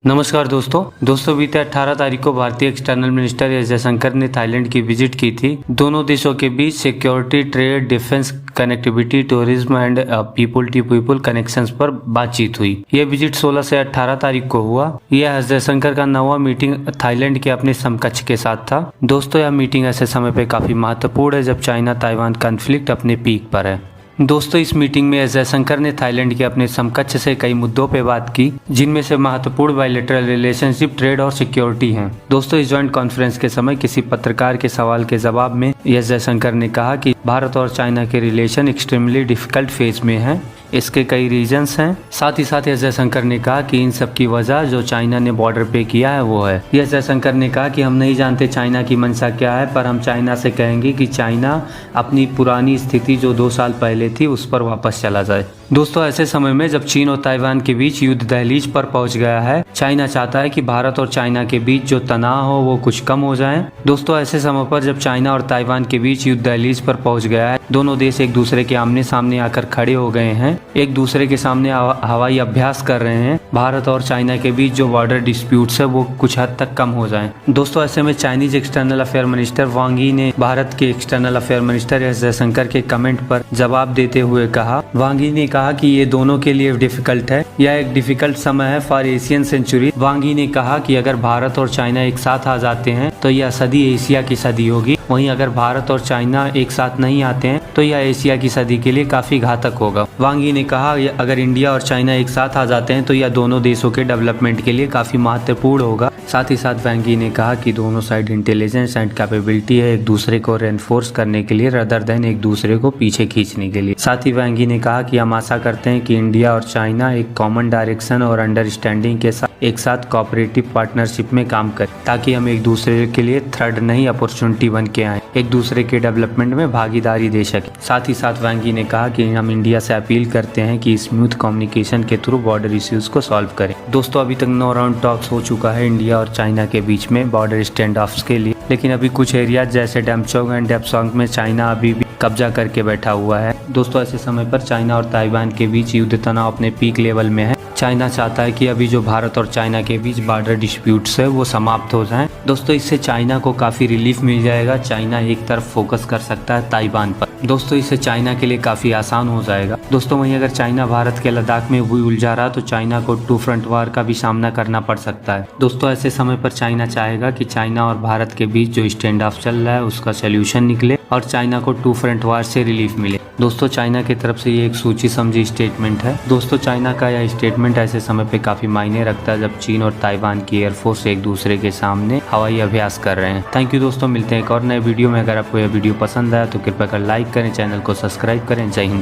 नमस्कार दोस्तों बीते 18 तारीख को भारतीय एक्सटर्नल मिनिस्टर एस जयशंकर ने थाईलैंड की विजिट की थी। दोनों देशों के बीच security, trade, defence, connectivity, tourism and people to people connections पर बातचीत हुई। यह विजिट 16 से 18 तारीख को हुआ। यह एस जयशंकर का 9वां मीटिंग थाईलैंड के अपने समकक्ष के साथ था। दोस्तों, यह मीटिंग ऐसे समय पे काफी महत्वपूर्ण है जब चाइना ताइवान कॉन्फ्लिक्ट अपने पीक पर है। दोस्तों, इस मीटिंग में एस जयशंकर ने थाईलैंड के अपने समकक्ष से कई मुद्दों पे बात की, जिनमें से महत्वपूर्ण बायलैटरल रिलेशनशिप, ट्रेड और सिक्योरिटी हैं। दोस्तों, इस ज्वाइंट कॉन्फ्रेंस के समय किसी पत्रकार के सवाल के जवाब में एस जयशंकर ने कहा कि भारत और चाइना के रिलेशन एक्सट्रीमली डिफिकल्ट फेज में है। इसके कई रीजंस हैं। साथ ही साथ एस जयशंकर ने कहा कि इन सब की वजह जो चाइना ने बॉर्डर पे किया है वो है। एस जयशंकर ने कहा कि हम नहीं जानते चाइना की मंशा क्या है, पर हम चाइना से कहेंगे कि चाइना अपनी पुरानी स्थिति जो 2 साल पहले थी उस पर वापस चला जाए। दोस्तों, ऐसे समय में जब चीन और ताइवान के बीच युद्ध दहलीज पर पहुंच गया है, चाइना चाहता है कि भारत और चाइना के बीच जो तनाव हो वो कुछ कम हो जाए। दोस्तों, ऐसे समय पर जब चाइना और ताइवान के बीच युद्ध दहलीज पर पहुंच गया है, दोनों देश एक दूसरे के आमने सामने आकर खड़े हो गए हैं, एक दूसरे के सामने हवाई अभ्यास कर रहे हैं। भारत और चाइना के बीच जो बॉर्डर डिस्प्यूट्स है वो कुछ हद तक कम हो जाएं। दोस्तों, ऐसे में चाइनीज एक्सटर्नल अफेयर मिनिस्टर वांग यी ने भारत के external affair minister S Jaishankar के कमेंट पर जवाब देते हुए कहा, वांग यी ने कहा कि ये दोनों के लिए डिफिकल्ट है, यह एक डिफिकल्ट समय है फॉर एशियन सेंचुरी। वांग यी ने कहा कि अगर भारत और चाइना एक साथ आ जाते हैं तो यह सदी एशिया की सदी होगी, वहीं अगर भारत और चाइना एक साथ नहीं आते हैं तो यह एशिया की सदी के लिए काफी घातक होगा। वांग यी ने कहा अगर इंडिया और चाइना एक साथ आ जाते हैं तो यह दोनों देशों के डेवलपमेंट के लिए काफी महत्वपूर्ण होगा। साथ ही साथ वांग यी ने कहा कि दोनों साइड इंटेलिजेंस एंड कैपेबिलिटी है एक दूसरे को रेनफोर्स करने के लिए रदर देन एक दूसरे को पीछे खींचने के लिए। साथ ही वांग यी ने कहा कि हम आशा करते हैं कि इंडिया और चाइना एक कॉमन डायरेक्शन और अंडरस्टैंडिंग के साथ एक साथ कोऑपरेटिव पार्टनरशिप में काम करें, ताकि हम एक दूसरे के लिए थर्ड नहीं अपॉर्चुनिटी बन के आए, एक दूसरे के डेवलपमेंट में भागीदारी दे सके। साथ ही साथ वांग यी ने कहा कि हम इंडिया से अपील करते हैं कि स्मूथ कम्युनिकेशन के थ्रू बॉर्डर इश्यूज को सॉल्व करें। दोस्तों, अभी तक 9 राउंड टॉक्स हो चुका है इंडिया और चाइना के बीच में बॉर्डर स्टैंड ऑफ्स के लिए, लेकिन अभी कुछ एरियाज जैसे डेमचोंग एंड डेपसोंग में चाइना अभी भी कब्जा करके बैठा हुआ है। दोस्तों, ऐसे समय पर चाइना और ताइवान के बीच युद्ध तनाव अपने पीक लेवल में है। चाइना चाहता है कि अभी जो भारत और चाइना के बीच बॉर्डर डिस्प्यूट्स है वो समाप्त हो जाएं। दोस्तों, इससे चाइना को काफी रिलीफ मिल जाएगा। चाइना एक तरफ फोकस कर सकता है ताइवान पर। दोस्तों, इससे चाइना के लिए काफी आसान हो जाएगा। दोस्तों, वहीं अगर चाइना भारत के लद्दाख में भी उलझा रहा तो चाइना को 2 फ्रंट वार का भी सामना करना पड़ सकता है। दोस्तों, ऐसे समय पर चाइना चाहेगा कि चाइना और भारत के बीच जो स्टैंड ऑफ चल रहा है उसका सोल्यूशन निकले और चाइना को 2 फ्रंट वार से रिलीफ मिले। दोस्तों, चाइना की तरफ से ये एक सोची समझी स्टेटमेंट है। दोस्तों, चाइना का यह स्टेटमेंट ऐसे समय पे काफी मायने रखता है जब चीन और ताइवान की एयरफोर्स एक दूसरे के सामने हवाई अभ्यास कर रहे हैं। थैंक यू दोस्तों, मिलते हैं एक और नए वीडियो में। अगर आपको यह वीडियो पसंद आया तो कृपया कर लाइक करें, चैनल को सब्सक्राइब करें। जय हिंद।